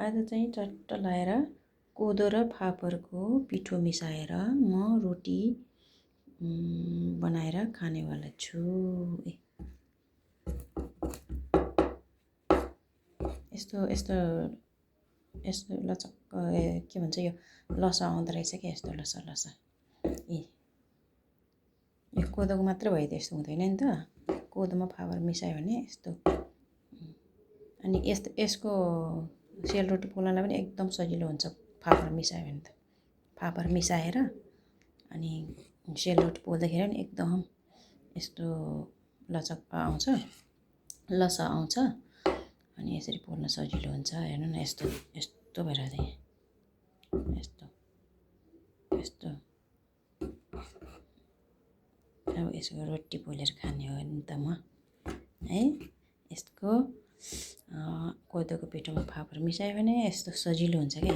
आज चाहिँ चट्ट लाएर कोदो र फापरको पिठो मिसाएर म रोटी बनाएर खानेवाला छु। यस्तो यस्तो यस्तो लचक्क के भन्छ यो लसा आउँदो रहेछ क्या, यस्तो लसा लसा। यो कोदोको मात्रै भयो त, यस्तो हुँदैन नि त। कोदोमा फापर मिसायो भने यस्तो। अनि यसको सेलरोटी पोल्नलाई पनि एकदम सजिलो हुन्छ फापर मिसायो भने त। फापर मिसाएर अनि सेलरोटी पोल्दाखेरि पनि एकदम यस्तो लचक्क आउँछ, लसा आउँछ। अनि यसरी पोल्न सजिलो हुन्छ। हेर्नु न, यस्तो यस्तो भइरहेको छ यहाँ, यस्तो यस्तो। अब यसको रोटी पोलेर खाने हो नि त म, है। यसको कोदोको पिठोमा फापर मिसायो भने यस्तो सजिलो हुन्छ क्या।